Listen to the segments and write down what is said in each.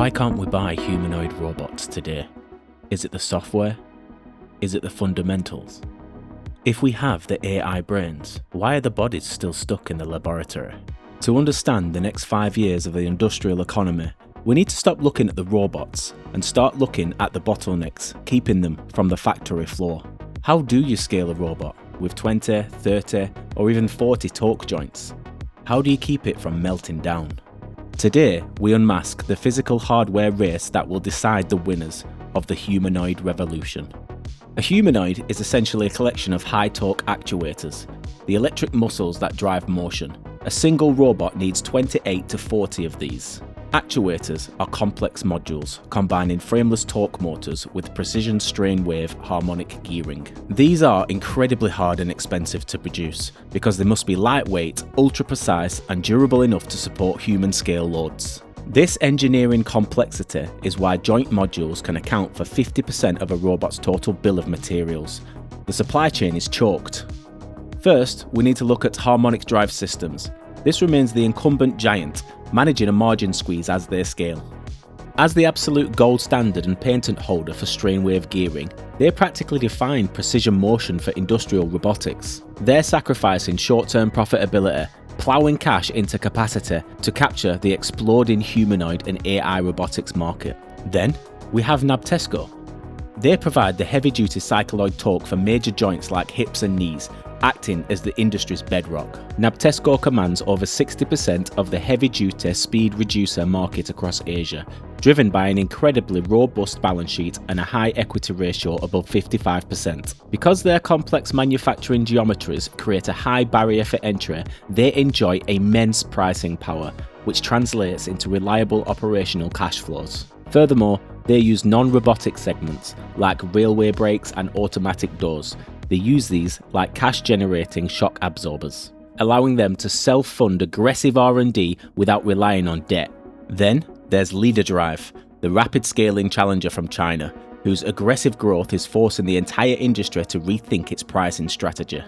Why can't we buy humanoid robots today? Is it the software? Is it the fundamentals? If we have the AI brains, why are the bodies still stuck in the laboratory? To understand the next 5 years of the industrial economy, we need to stop looking at the robots and start looking at the bottlenecks, keeping them from the factory floor. How do you scale a robot with 20, 30, or even 40 torque joints? How do you keep it from melting down? Today, we unmask the physical hardware race that will decide the winners of the Humanoid Revolution. A humanoid is essentially a collection of high-torque actuators, the electric muscles that drive motion. A single robot needs 28 to 40 of these. Actuators are complex modules, combining frameless torque motors with precision strain wave harmonic gearing. These are incredibly hard and expensive to produce because they must be lightweight, ultra-precise, and durable enough to support human-scale loads. This engineering complexity is why joint modules can account for 50% of a robot's total bill of materials. The supply chain is choked. First, we need to look at Harmonic Drive Systems. This remains the incumbent giant, managing a margin squeeze as they scale. As the absolute gold standard and patent holder for strain wave gearing, they practically define precision motion for industrial robotics. They're sacrificing short-term profitability, ploughing cash into capacity to capture the exploding humanoid and AI robotics market. Then, we have Nabtesco. They provide the heavy-duty cycloid torque for major joints like hips and knees, acting as the industry's bedrock. Nabtesco commands over 60% of the heavy-duty speed reducer market across Asia, driven by an incredibly robust balance sheet and a high equity ratio above 55%. Because their complex manufacturing geometries create a high barrier for entry, they enjoy immense pricing power, which translates into reliable operational cash flows. Furthermore, they use non-robotic segments like railway brakes and automatic doors. They use these like cash-generating shock absorbers, allowing them to self-fund aggressive R&D without relying on debt. Then there's LeaderDrive, the rapid-scaling challenger from China, whose aggressive growth is forcing the entire industry to rethink its pricing strategy.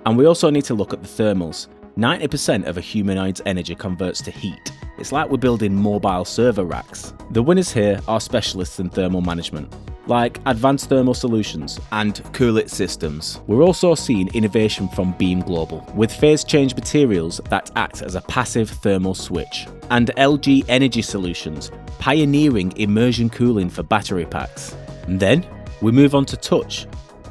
And we also need to look at the thermals. 90% of a humanoid's energy converts to heat. It's like we're building mobile server racks. The winners here are specialists in thermal management, like Advanced Thermal Solutions and CoolIT Systems. We're also seeing innovation from Beam Global, with phase change materials that act as a passive thermal switch, and LG Energy Solutions, pioneering immersion cooling for battery packs. And then we move on to touch.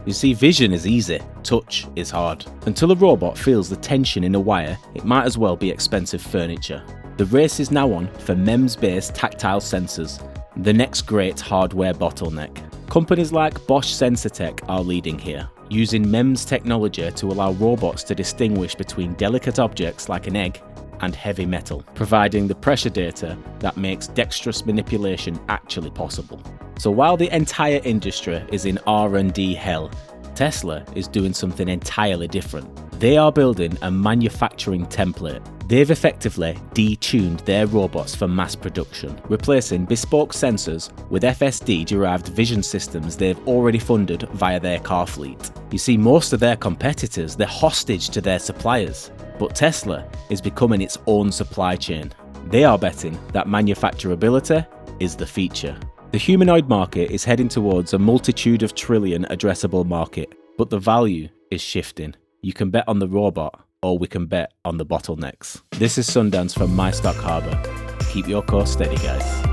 You see, vision is easy, touch is hard. Until a robot feels the tension in a wire, it might as well be expensive furniture. The race is now on for MEMS-based tactile sensors, the next great hardware bottleneck. Companies like Bosch Sensortec are leading here, using MEMS technology to allow robots to distinguish between delicate objects like an egg and heavy metal, providing the pressure data that makes dexterous manipulation actually possible. So while the entire industry is in R&D hell, Tesla is doing something entirely different. They are building a manufacturing template. They've effectively detuned their robots for mass production, replacing bespoke sensors with FSD-derived vision systems they've already funded via their car fleet. You see, most of their competitors, they're hostage to their suppliers, but Tesla is becoming its own supply chain. They are betting that manufacturability is the feature. The humanoid market is heading towards a multitude of trillion addressable market, but the value is shifting. You can bet on the robot, or we can bet on the bottlenecks. This is Sundance from MyStockHarbor. Keep your course steady, guys.